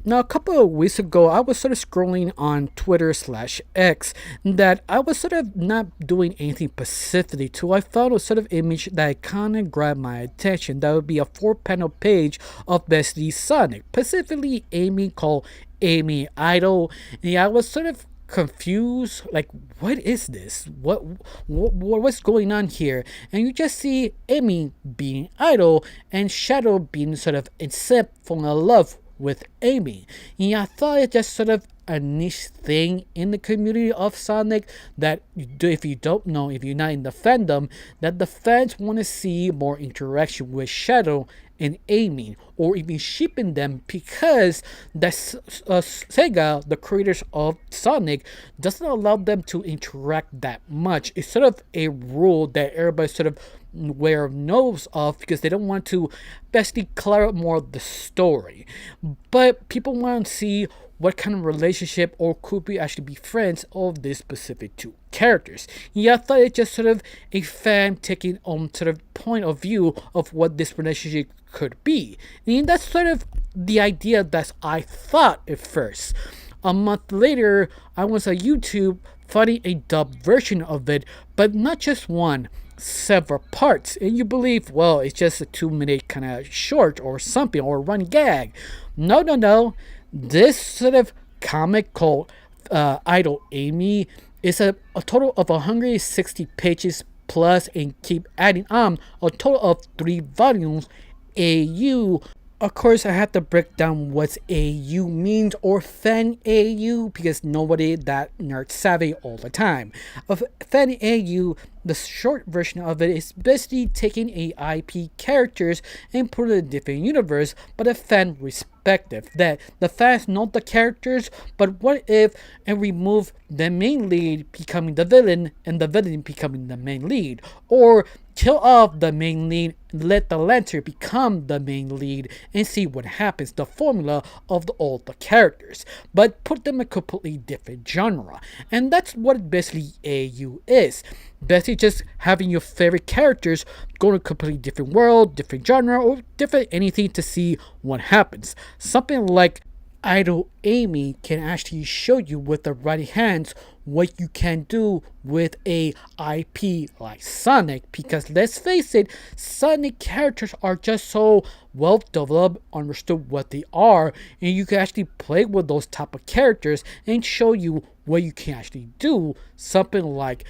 Now, a couple of weeks ago, I was sort of scrolling on Twitter/X that I was sort of not doing anything specifically to. I found a sort of image that kind of grabbed my attention. That would be a 4 panel page of Bestie Sonic, specifically Amy called Amy Idol. And I was sort of confused, like, what is this, what's going on here? And you just see Amy being idle and Shadow being sort of incept falling in love with Amy. And I thought it just sort of a niche thing in the community of Sonic that if you don't know, if you're not in the fandom, that the fans want to see more interaction with Shadow and Amy, or even shipping them, because Sega, the creators of Sonic, doesn't allow them to interact that much. It's sort of a rule that everybody sort of knows of, because they don't want to basically clear up more of the story. But people want to see what kind of relationship or could we actually be friends of this specific two characters. Yeah, I thought it's just sort of a fan taking on sort of point of view of what this relationship could be. And that's sort of the idea that I thought at first. A month later, I was on YouTube finding a dubbed version of it, but not just one, several parts. And you believe, well, it's just a 2 minute kind of short or something, or run gag. No. This sort of comic called Idol Amy is a total of 160 pages plus, and keep adding on a total of 3 volumes. AU. Of course, I have to break down what AU means, or fan AU, because nobody that nerd savvy all the time. Of fan AU, the short version of it is basically taking a IP characters and put it in a different universe, but a fan perspective. That the fans know the characters, but what if and remove the main lead becoming the villain and the villain becoming the main lead, or kill off the main lead, let the lantern become the main lead, and see what happens. The formula of all the characters, but put them in a completely different genre. And that's what basically AU is. Basically just having your favorite characters go to a completely different world, different genre, or different anything to see what happens. Something like Idol Amy can actually show you with the right hands what you can do with a IP like Sonic, because let's face it, Sonic characters are just so well developed, understood what they are, and you can actually play with those type of characters and show you what you can actually do. Something like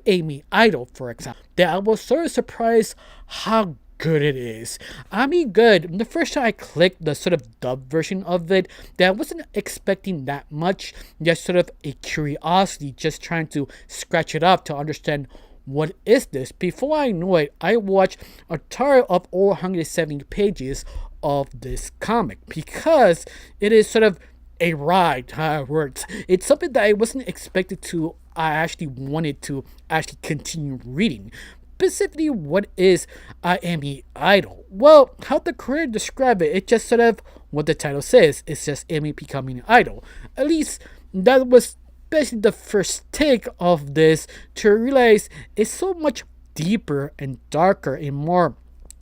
Amy Idol, for example, that I was sort of surprised how good it is. I mean, good. The first time I clicked the sort of dub version of it, that I wasn't expecting that much. Just sort of a curiosity, just trying to scratch it up to understand what is this. Before I know it, I watched a total of over 170 pages of this comic, because it is sort of a ride, how it works. It's something that I wasn't expected to. I actually wanted to actually continue reading. Specifically, what is Amy Idol? Well, how the creator describe it, it's just sort of what the title says. It's just Amy becoming an idol. At least that was basically the first take of this, to realize it's so much deeper and darker and more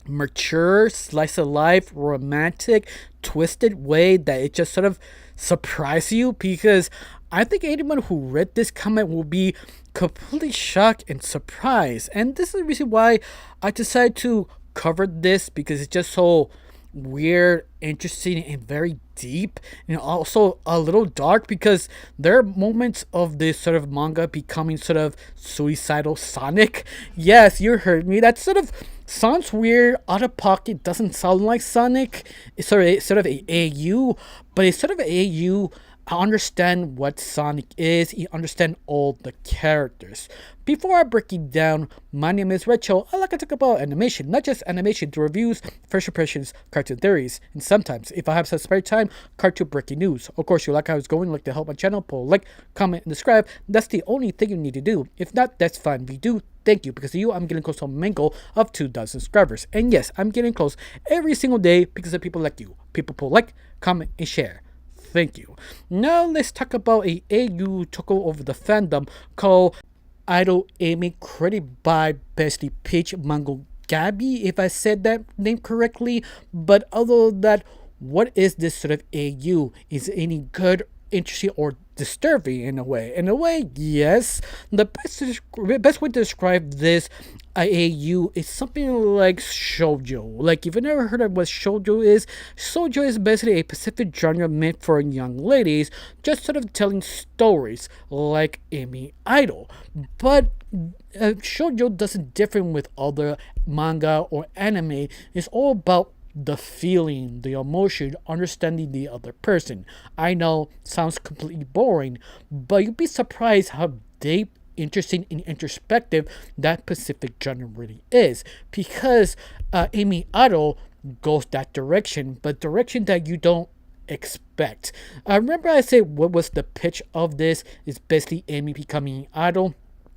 mature, slice of life, romantic, twisted way that it just sort of surprised you, because I think anyone who read this comic will be completely shocked and surprised. And this is the reason why I decided to cover this, because it's just so weird, interesting, and very deep, and also a little dark, because there are moments of this sort of manga becoming sort of suicidal Sonic. Yes, you heard me. That sort of sounds weird, out of pocket, doesn't sound like Sonic. It's sort of a AU, but it's sort of a AU. I understand what Sonic is. You understand all the characters. Before I break it down, my name is Recho. I like to talk about animation, not just animation, to reviews, first impressions, cartoon theories, and sometimes, if I have some spare time, cartoon breaking news. Of course, you like how it's going, like to help my channel, pull like, comment, and subscribe. That's the only thing you need to do. If not, that's fine. If you do, thank you, because of you, I'm getting close to a main goal of 2,000 subscribers. And yes, I'm getting close every single day because of people like you. People pull like, comment, and share. Thank you. Now let's talk about a AU took over the fandom called Idol Amy, created by basically Peach Mango Gabby, if I said that name correctly. But other than that, what is this sort of AU? Is it any good, interesting, or disturbing in a way? In a way, yes. The best way to describe this AU is something like Shojo. Like, if you never heard of what Shojo is basically a specific genre meant for young ladies, just sort of telling stories like Amy Idol. But Shojo doesn't differ with other manga or anime. It's all about the feeling, the emotion, understanding the other person. I know, sounds completely boring, but you'd be surprised how deep, interesting, and introspective that Pacific genre really is. Because Amy Idol goes that direction, but direction that you don't expect. Remember I said what was the pitch of this? Is basically Amy becoming idol.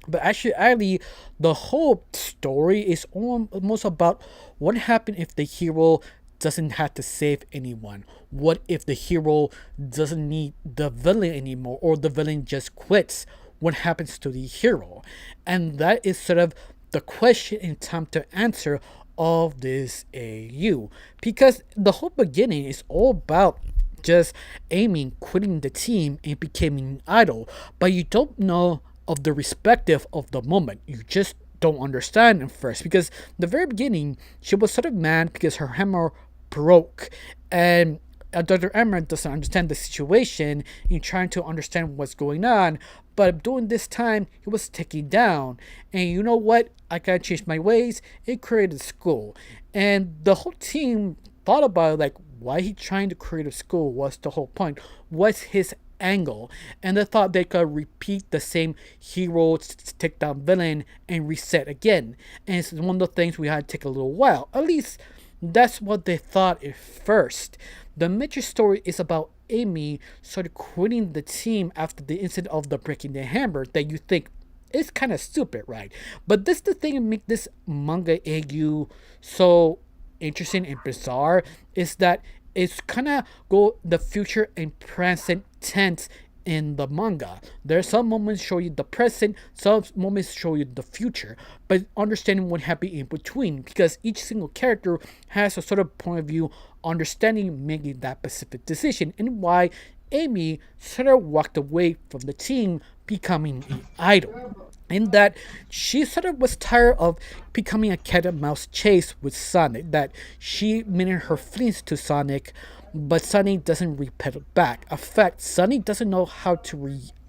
But actually, the whole story is almost about what happened if the hero doesn't have to save anyone. What if the hero doesn't need the villain anymore, or the villain just quits? What happens to the hero? And that is sort of the question in time to answer of this AU. Because the whole beginning is all about just Amy quitting the team and becoming idol, but you don't know of the respective of the moment. You just don't understand at first, because the very beginning she was sort of mad because her hammer broke, and Dr. Emmer doesn't understand the situation in trying to understand what's going on. But during this time, he was taken down. And you know what? I gotta change my ways. It created school. And the whole team thought about it, like, why he trying to create a school was the whole point. What's his angle? And they thought they could repeat the same hero take down villain and reset again. And it's one of the things we had to take a little while. At least that's what they thought at first. The major story is about Amy sort of quitting the team after the incident of the breaking the hammer that you think is kind of stupid, right? But this the thing that make this manga AU so interesting and bizarre is that it's kind of go the future and present tense in the manga. There are some moments show you the present, some moments show you the future, but understanding what happened in between, because each single character has a sort of point of view, understanding making that specific decision, and why Amy sort of walked away from the team, becoming an idol. In that she sort of was tired of becoming a cat and mouse chase with Sonic, that she meant her feelings to Sonic, but Sonic doesn't repel it back. In fact, Sonic doesn't know how to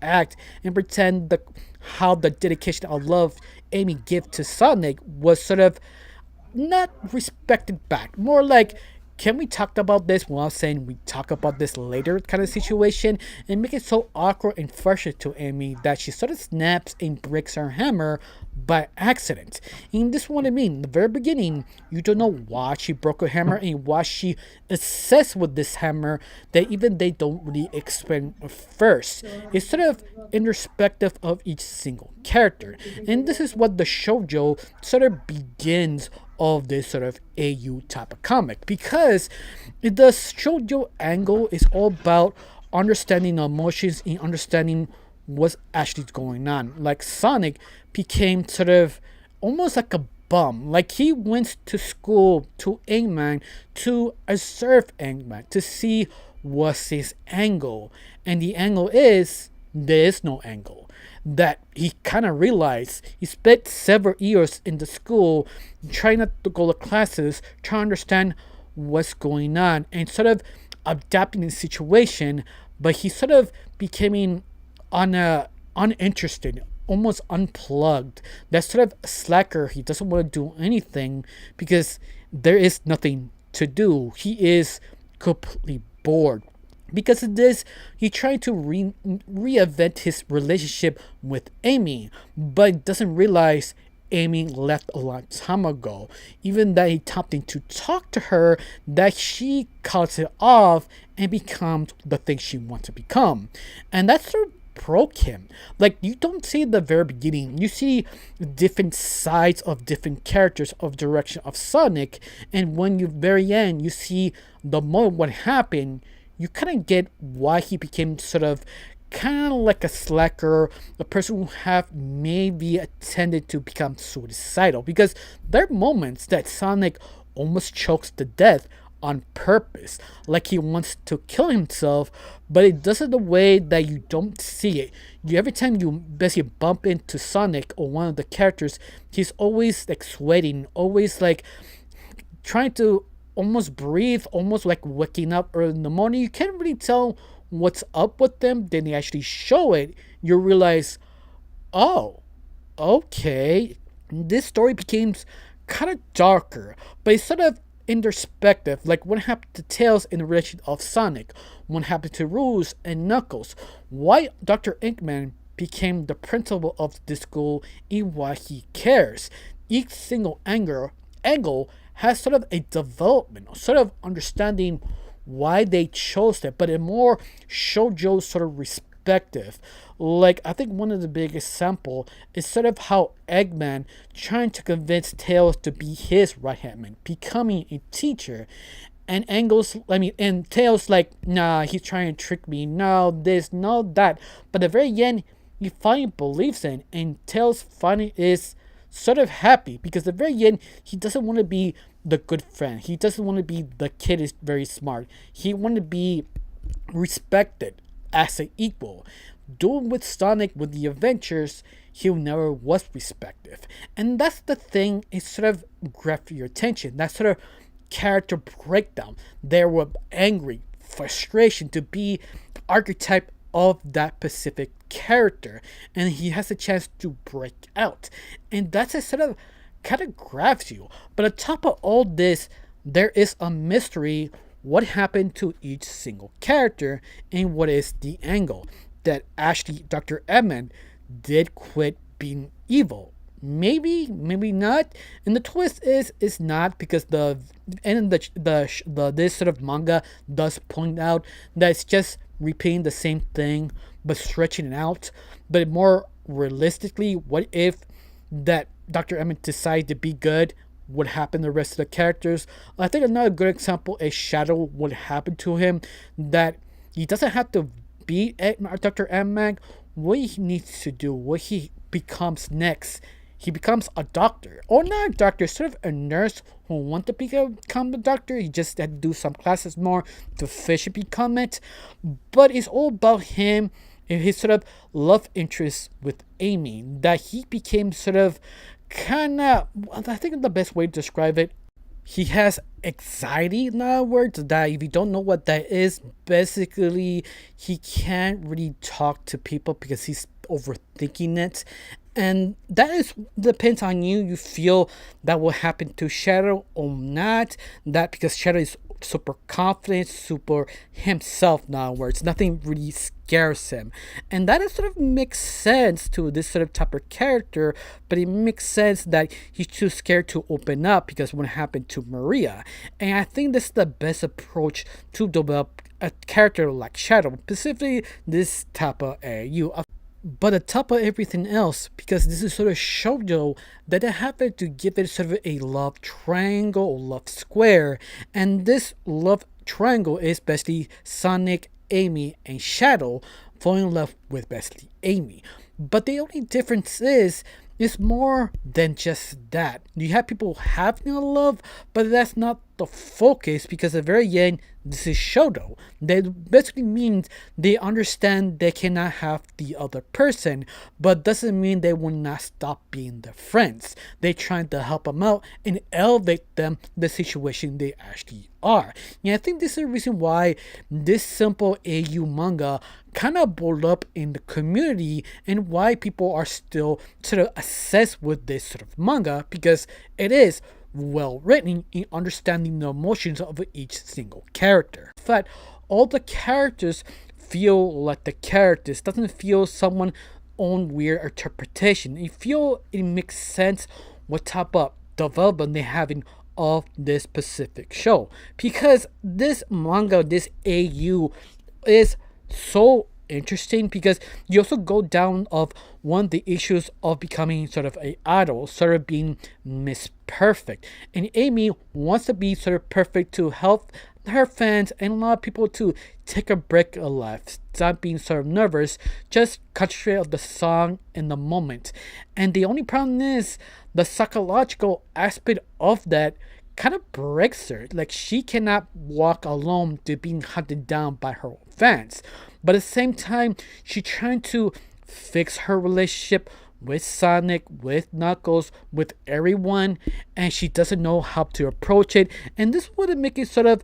react and pretend that how the dedication of love Amy gave to Sonic was sort of not respected back. More like, can we talk about this while saying we talk about this later kind of situation, and make it so awkward and frustrating to Amy that she sort of snaps and breaks her hammer by accident. And this is what I mean. In the very beginning, you don't know why she broke her hammer and why she obsessed with this hammer that even they don't really explain first. It's sort of introspective of each single character. And this is what the shoujo sort of begins of this sort of AU type of comic, because the shoujo angle is all about understanding the emotions and understanding what's actually going on. Like Sonic became sort of almost like a bum. Like he went to school to Eggman to observe Eggman to see what's his angle, and the angle is there is no angle. That he kind of realized he spent several years in the school trying not to go to classes, trying to understand what's going on and sort of adapting the situation, but he sort of becoming uninterested, almost unplugged. That sort of slacker. He doesn't want to do anything because there is nothing to do. He is completely bored. Because of this, he tried to reinvent his relationship with Amy, but doesn't realize Amy left a long time ago. Even that he attempted to talk to her, that she cuts it off and becomes the thing she wants to become. And that sort of broke him. Like, you don't see the very beginning. You see different sides of different characters of direction of Sonic, and when you very end, you see the moment what happened. You kind of get why he became sort of kind of like a slacker, a person who have maybe tended to become suicidal, because there are moments that Sonic almost chokes to death on purpose, like he wants to kill himself, but it does it the way that you don't see it. You every time you basically bump into Sonic or one of the characters, he's always like sweating, always like trying to almost breathe, almost like waking up early in the morning. You can't really tell what's up with them. Then they actually show it. You realize, oh, okay, this story becomes kind of darker, but it's sort of in perspective, like what happened to Tails in the relation of Sonic, what happened to Rouge and Knuckles, why Dr. Eggman became the principal of the school, and why he cares. Each single angle has sort of a development, sort of understanding why they chose it, but in more Shojo sort of perspective. Like, I think one of the biggest example is sort of how Eggman trying to convince Tails to be his right hand man, becoming a teacher, and and Tails like, nah, he's trying to trick me, no this, no that, but at the very end, he finally believes in, and Tails finally is sort of happy, because at the very end, he doesn't want to be the good friend, he doesn't want to be the kid is very smart, he want to be respected as an equal. Doing with Sonic with the adventures, he never was respected. And that's the thing, it sort of grabbed your attention. That sort of character breakdown. There were angry, frustration to be archetype of that specific character. And he has a chance to break out. And that's a sort of kind of grabs you. But on top of all this, there is a mystery. What happened to each single character and what is the angle that actually Dr. Eggman did quit being evil. Maybe, maybe not. And the twist is not, because the this sort of manga does point out that it's just repeating the same thing but stretching it out. But more realistically, what if that Dr. Eggman decided to be good? What happened to the rest of the characters? I think another good example is Shadow. What happened to him? That he doesn't have to be Dr. Eggman. What he needs to do, what he becomes next, he becomes a doctor, or not a doctor, sort of a nurse who wants to become a doctor. He just had to do some classes more to officially become it. But it's all about him and his sort of love interest with Amy, that he became sort of kind of, I think the best way to describe it, he has anxiety, in other words, that if you don't know what that is, basically he can't really talk to people because he's overthinking it. And that is depends on you. You feel that will happen to Shadow or not. That because Shadow is super confident, super himself, in other words. Nothing really scares him. And that is sort of makes sense to this sort of type of character, but it makes sense that he's too scared to open up because what happened to Maria. And I think this is the best approach to develop a character like Shadow, specifically this type of AU. But on top of everything else, because this is sort of Shojo, that I happen to give it sort of a love triangle or love square. And this love triangle is basically Sonic, Amy, and Shadow falling in love with basically Amy. But the only difference is it's more than just that. You have people having a love, but that's not the focus, because at the very end, this is Shoto. That basically means they understand they cannot have the other person, but doesn't mean they will not stop being their friends. They trying to help them out and elevate them the situation they actually are. And I think this is the reason why this simple AU manga kind of blew up in the community, and why people are still sort of obsessed with this sort of manga, because it is well written in understanding the emotions of each single character. In fact, all the characters feel like the characters, doesn't feel someone own weird interpretation. You feel it makes sense what type of development they're having of this specific show, because this manga, this AU, is so interesting, because you also go down of one of the issues of becoming sort of a idol, sort of being Miss Perfect, and Amy wants to be sort of perfect to help her fans and a lot of people to take a break of life, stop being sort of nervous, just concentrate on the song in the moment. And the only problem is the psychological aspect of that kind of breaks her. Like she cannot walk alone to being hunted down by her fans. But at the same time, she's trying to fix her relationship with Sonic, with Knuckles, with everyone, and she doesn't know how to approach it. And this would make it sort of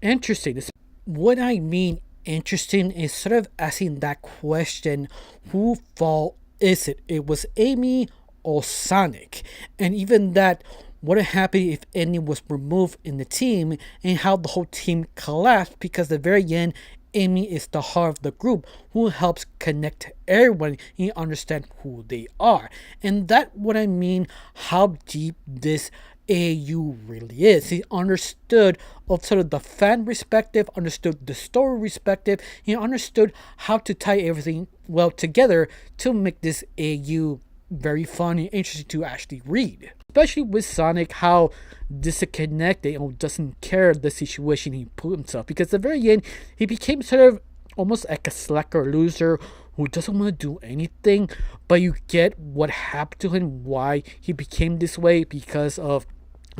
interesting. What I mean interesting is sort of asking that question, who fault is it? It was Amy or Sonic? And even that, what would happen if Amy was removed in the team and how the whole team collapsed, because at the very end, Amy is the heart of the group who helps connect everyone and understand who they are. And that what I mean, how deep this AU really is. He understood of sort of the fan perspective, understood the story perspective, he understood how to tie everything well together to make this AU very fun and interesting to actually read. Especially with Sonic, how disconnected and doesn't care the situation he put himself. Because at the very end, he became sort of almost like a slacker loser who doesn't want to do anything. But you get what happened to him, why he became this way, because of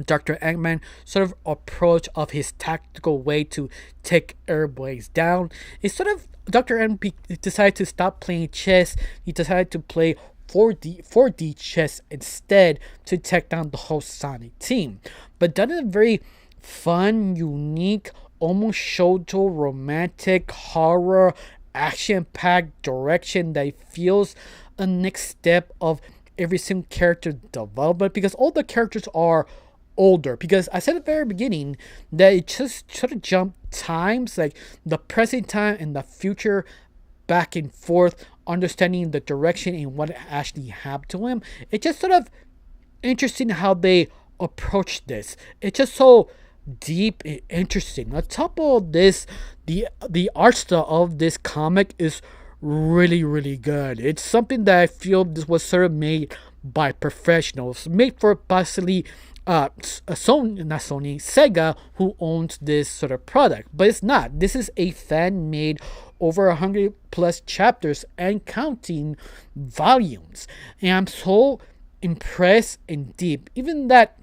Dr. Eggman sort of approach of his tactical way to take everybody down. It's sort of Dr. Eggman decided to stop playing chess. He decided to play 4D chess instead to take down the whole Sonic team. But done in a very fun, unique, almost Shojo romantic horror action-packed direction that feels a next step of every single character development, because all the characters are older. Because I said at the very beginning that it just sort of jumped times, like the present time and the future back and forth, understanding the direction and what actually happened to him. It's just sort of interesting how they approach this. It's just so deep and interesting. On top of this, the art style of this comic is really good. It's something that I feel this was sort of made by professionals, made for possibly Sega, who owns this sort of product, but it's not. This is a fan made over 100 plus chapters and counting volumes, and I'm so impressed and deep. Even that,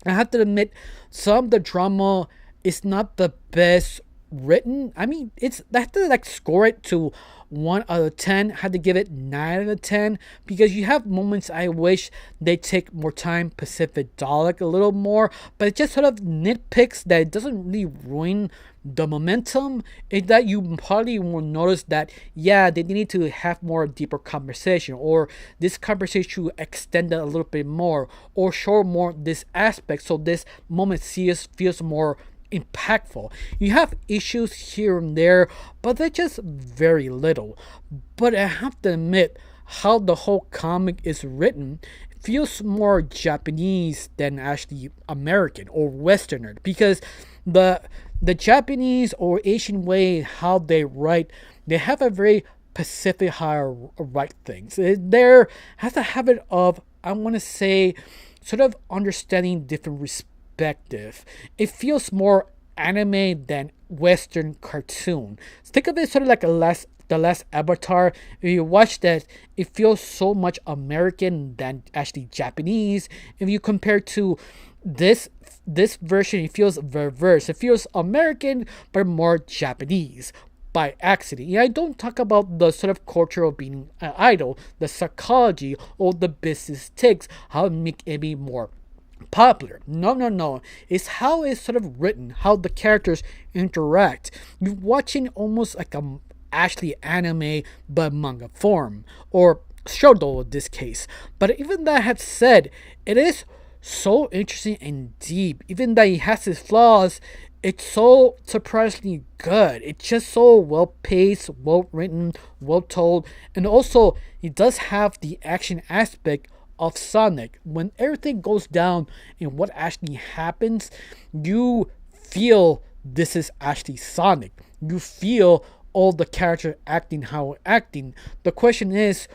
I have to admit, some of the drama is not the best written. I mean, I have to like score it to 1 out of 10. I had to give it 9 out of 10 because you have moments I wish they take more time, Pacific Dalek a little more, but it just sort of nitpicks that it doesn't really ruin the momentum. Is that you probably will notice that, yeah, they need to have more deeper conversation, or this conversation should extend it a little bit more, or show more this aspect so this moment feels more impactful. You have issues here and there, but they're just very little. But I have to admit, how the whole comic is written feels more Japanese than actually American or Westerner, because the Japanese or Asian way how they write, they have a very Pacific how write things. They have the habit of, I want to say, sort of understanding different perspective. It feels more anime than Western cartoon. Think of it sort of like the last Avatar. If you watch that, it feels so much American than actually Japanese. If you compare to this version, it feels reverse. It feels American but more Japanese by accident. Yeah, I don't talk about the sort of culture of being an idol, the psychology or the business takes, how it make it be more popular. No. It's how it's sort of written, how the characters interact. You're watching almost like a actually anime but manga form, or Shojo in this case. But even that had said, it is so interesting and deep. Even that it has its flaws, it's so surprisingly good. It's just so well paced, well written, well told, and also it does have the action aspect of Sonic. When everything goes down and what actually happens, you feel this is actually Sonic. You feel all the characters acting how acting. The question is,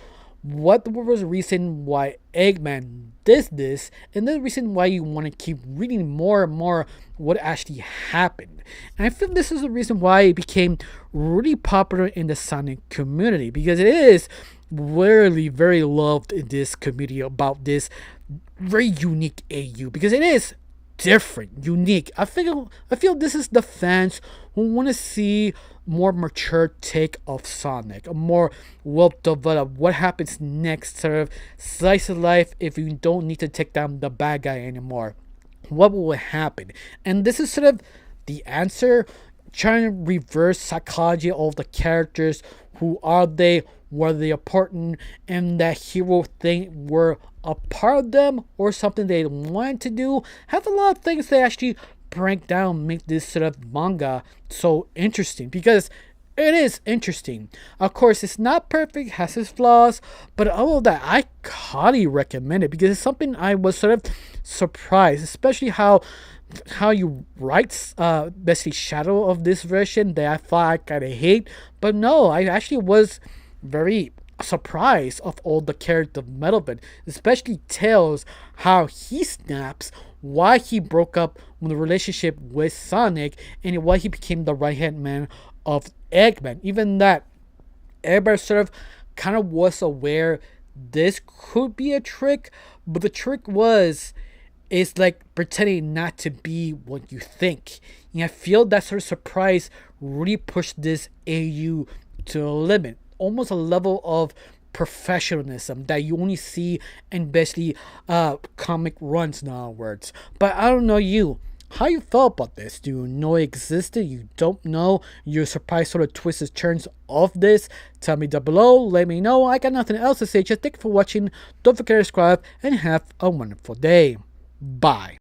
what was the reason why Eggman did this, and the reason why you want to keep reading more and more what actually happened. And I feel this is the reason why it became really popular in the Sonic community, because it is really very loved in this community about this very unique AU, because it is different, unique. I feel this is the fans who want to see more mature take of Sonic, a more well developed what happens next sort of slice of life if you don't need to take down the bad guy anymore. What will happen? And this is sort of the answer, trying to reverse psychology of the characters. Who are they? Were they important? And that hero thing were a part of them or something they wanted to do? Have a lot of things they actually break down, make this sort of manga so interesting, because it is interesting. Of course, it's not perfect, has its flaws, but all of that, I highly recommend it because it's something I was sort of surprised, especially how you write basically shadow of this version that I thought I kind of hate, but no, I actually was very surprised of all the character development, especially Tails, how he snaps, why he broke up with the relationship with Sonic, and why he became the right hand man of Eggman. Even that, everybody sort of kind of was aware this could be a trick, but the trick was it's like pretending not to be what you think. And I feel that sort of surprise really pushed this AU to a limit, almost a level of professionalism that you only see in basically comic runs nowadays. But I don't know you. How you felt about this? Do you know it existed? You don't know? You're surprised sort of twists and turns of this? Tell me down below. Let me know. I got nothing else to say. Just thank you for watching. Don't forget to subscribe and have a wonderful day. Bye.